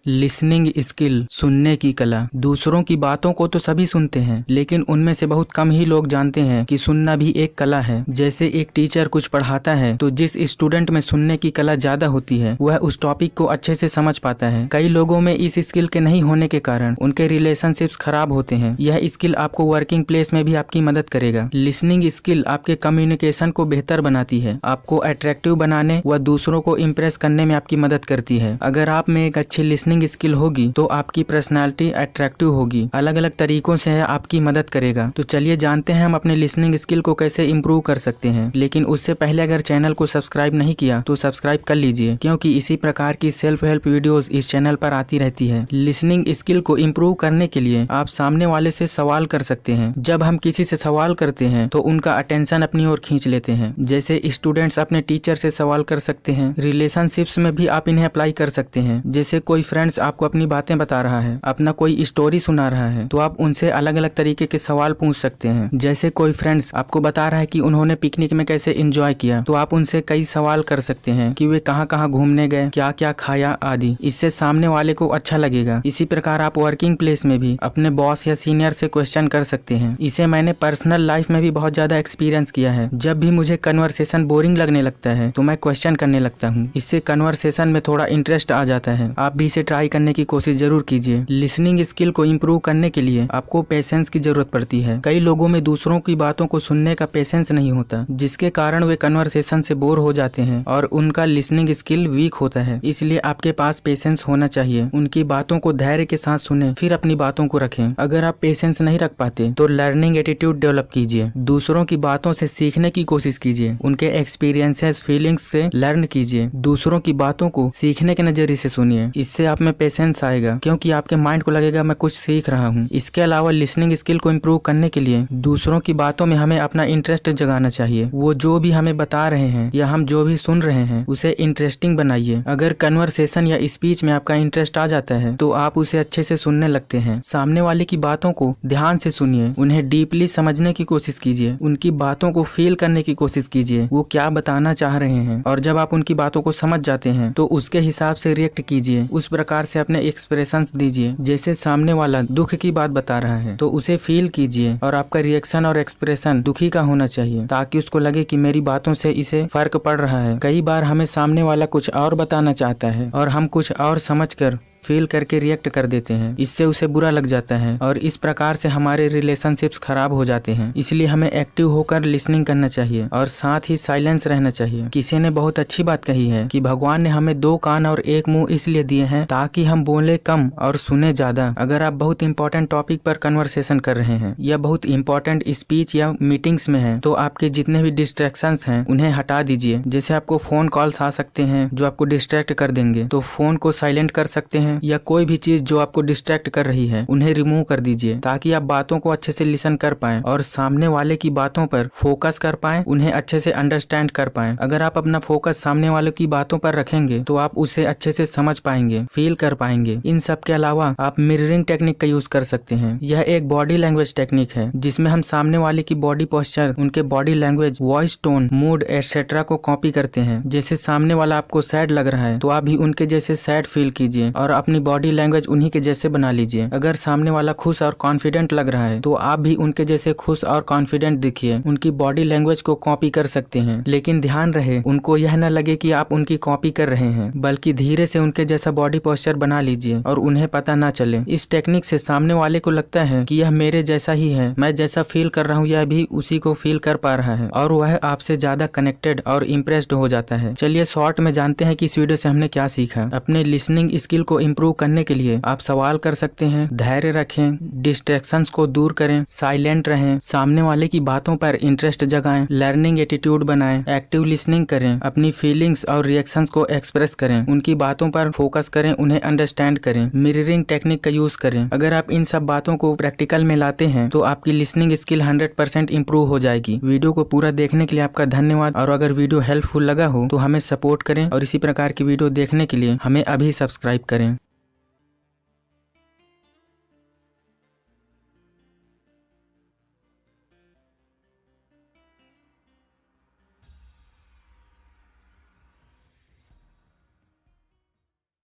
Listening skill, सुनने की कला। दूसरों की बातों को तो सभी सुनते हैं, लेकिन उनमें से बहुत कम ही लोग जानते हैं कि सुनना भी एक कला है। जैसे एक टीचर कुछ पढ़ाता है तो जिस स्टूडेंट में सुनने की कला ज्यादा होती है वह उस टॉपिक को अच्छे से समझ पाता है। कई लोगों में इस स्किल के नहीं होने के कारण उनके रिलेशनशिप्स खराब होते हैं। यह स्किल आपको वर्किंग प्लेस में भी आपकी मदद करेगा। लिसनिंग स्किल आपके कम्युनिकेशन को बेहतर बनाती है, आपको अट्रैक्टिव बनाने व दूसरों को इम्प्रेस करने में आपकी मदद करती है। अगर आप में एक अच्छी लिसनिंग स्किल होगी तो आपकी पर्सनालिटी अट्रैक्टिव होगी, अलग अलग तरीकों से है आपकी मदद करेगा। तो चलिए जानते हैं हम अपने लिसनिंग स्किल को कैसे इम्प्रूव कर सकते हैं। लेकिन उससे पहले अगर चैनल को सब्सक्राइब नहीं किया तो सब्सक्राइब कर लीजिए, क्योंकि इसी प्रकार की सेल्फ हेल्प वीडियोस इस चैनल पर आती रहती है। लिसनिंग स्किल को इम्प्रूव करने के लिए आप सामने वाले से सवाल कर सकते हैं। जब हम किसी से सवाल करते हैं तो उनका अटेंशन अपनी ओर खींच लेते हैं। जैसे स्टूडेंट्स अपने टीचर से सवाल कर सकते हैं। रिलेशनशिप्स में भी आप इन्हें अप्लाई कर सकते हैं। जैसे कोई फ्रेंड्स आपको अपनी बातें बता रहा है, अपना कोई स्टोरी सुना रहा है, तो आप उनसे अलग अलग तरीके के सवाल पूछ सकते हैं। जैसे कोई फ्रेंड्स आपको बता रहा है कि उन्होंने पिकनिक में कैसे एंजॉय किया, तो आप उनसे कई सवाल कर सकते हैं कि वे कहाँ कहाँ घूमने गए, क्या क्या खाया आदि। इससे सामने वाले को अच्छा लगेगा। इसी प्रकार आप वर्किंग प्लेस में भी अपने बॉस या सीनियर से क्वेश्चन कर सकते हैं। इसे मैंने पर्सनल लाइफ में भी बहुत ज्यादा एक्सपीरियंस किया है। जब भी मुझे कन्वर्सेशन बोरिंग लगने लगता है तो मैं क्वेश्चन करने लगता हूँ। इससे कन्वर्सेशन में थोड़ा इंटरेस्ट आ जाता है। आप भी इसे ट्राई करने की कोशिश जरूर कीजिए। लिसनिंग स्किल को इम्प्रूव करने के लिए आपको पेशेंस की जरूरत पड़ती है। कई लोगों में दूसरों की बातों को सुनने का पेशेंस नहीं होता, जिसके कारण वे कन्वर्सेशन से बोर हो जाते हैं और उनका लिसनिंग स्किल वीक होता है। इसलिए आपके पास पेशेंस होना चाहिए। उनकी बातों को धैर्य के साथ सुने, फिर अपनी बातों को रखें। अगर आप पेशेंस नहीं रख पाते तो लर्निंग एटीट्यूड डेवलप कीजिए। दूसरों की बातों से सीखने की कोशिश कीजिए। उनके एक्सपीरियंसेस, फीलिंग्स से लर्न कीजिए। दूसरों की बातों को सीखने के नजरिए से सुनिए। इससे आप में पेशेंस आएगा, क्योंकि आपके माइंड को लगेगा मैं कुछ सीख रहा हूँ। इसके अलावा लिसनिंग स्किल को इम्प्रूव करने के लिए दूसरों की बातों में हमें अपना इंटरेस्ट जगाना चाहिए। वो जो भी हमें बता रहे हैं या हम जो भी सुन रहे हैं उसे इंटरेस्टिंग बनाइए। अगर कन्वर्सेशन या स्पीच में आपका इंटरेस्ट आ जाता है तो आप उसे अच्छे से सुनने लगते हैं। सामने वाले की बातों को ध्यान से सुनिए, उन्हें डीपली समझने की कोशिश कीजिए, उनकी बातों को फील करने की कोशिश कीजिए वो क्या बताना चाह रहे हैं। और जब आप उनकी बातों को समझ जाते हैं तो उसके हिसाब से रिएक्ट कीजिए। उस प्रकार से अपने एक्सप्रेशंस दीजिए। जैसे सामने वाला दुख की बात बता रहा है तो उसे फील कीजिए और आपका रिएक्शन और एक्सप्रेशन दुखी का होना चाहिए, ताकि उसको लगे कि मेरी बातों से इसे फर्क पड़ रहा है। कई बार हमें सामने वाला कुछ और बताना चाहता है और हम कुछ और समझकर फील करके रिएक्ट कर देते हैं। इससे उसे बुरा लग जाता है और इस प्रकार से हमारे रिलेशनशिप्स खराब हो जाते हैं। इसलिए हमें एक्टिव होकर लिसनिंग करना चाहिए और साथ ही साइलेंस रहना चाहिए। किसी ने बहुत अच्छी बात कही है कि भगवान ने हमें 2 कान और 1 मुंह इसलिए दिए हैं ताकि हम बोले कम और सुने ज्यादा। अगर आप बहुत इंपॉर्टेंट टॉपिक पर कन्वर्सेशन कर रहे हैं या बहुत इंपॉर्टेंट स्पीच या मीटिंग्स में है तो आपके जितने भी डिस्ट्रैक्शंस हैं उन्हें हटा दीजिए। जैसे आपको फोन कॉल्स आ सकते हैं जो आपको डिस्ट्रैक्ट कर देंगे, तो फोन को साइलेंट कर सकते हैं, या कोई भी चीज जो आपको डिस्ट्रैक्ट कर रही है उन्हें रिमूव कर दीजिए, ताकि आप बातों को अच्छे से लिसन कर पाएं और सामने वाले की बातों पर फोकस कर पाएं, उन्हें अच्छे से अंडरस्टैंड कर पाएं। अगर आप अपना फोकस सामने वाले की बातों पर रखेंगे तो आप उसे अच्छे से समझ पाएंगे, फील कर पाएंगे। इन सब के अलावा आप मिररिंग टेक्निक का यूज कर सकते हैं। यह एक बॉडी लैंग्वेज टेक्निक है जिसमें हम सामने वाले की बॉडी पोस्चर, उनके body language, voice tone, mood etcetera को कॉपी करते हैं। जैसे सामने वाला आपको सैड लग रहा है तो आप भी उनके जैसे सैड फील कीजिए और अपनी बॉडी लैंग्वेज उन्हीं के जैसे बना लीजिए। अगर सामने वाला खुश और कॉन्फिडेंट लग रहा है तो आप भी उनके जैसे खुश और कॉन्फिडेंट दिखिए। उनकी बॉडी लैंग्वेज को कॉपी कर सकते हैं, लेकिन ध्यान रहे उनको यह न लगे कि आप उनकी कॉपी कर रहे हैं, बल्कि धीरे से उनके जैसा बॉडी पोस्चर बना लीजिए और उन्हें पता ना चले। इस टेक्निक से सामने वाले को लगता है कि यह मेरे जैसा ही है, मैं जैसा फील कर रहा हूँ यह भी उसी को फील कर पा रहा है और वह आपसे ज्यादा कनेक्टेड और इम्प्रेस्ड हो जाता है। चलिए शॉर्ट में जानते हैं कि इस वीडियो से हमने क्या सीखा। अपने लिसनिंग स्किल को इम्प्रूव करने के लिए आप सवाल कर सकते हैं, धैर्य रखें, डिस्ट्रैक्शंस को दूर करें, साइलेंट रहें, सामने वाले की बातों पर इंटरेस्ट जगाएं, लर्निंग एटीट्यूड बनाएं, एक्टिव लिसनिंग करें, अपनी फीलिंग्स और रिएक्शंस को एक्सप्रेस करें, उनकी बातों पर फोकस करें, उन्हें अंडरस्टैंड करें, मिररिंग टेक्निक का यूज करें। अगर आप इन सब बातों को प्रैक्टिकल में लाते हैं तो आपकी लिसनिंग स्किल 100% इंप्रूव हो जाएगी। वीडियो को पूरा देखने के लिए आपका धन्यवाद, और अगर वीडियो हेल्पफुल लगा हो तो हमें सपोर्ट करें और इसी प्रकार की वीडियो देखने के लिए हमें अभी सब्सक्राइब करें।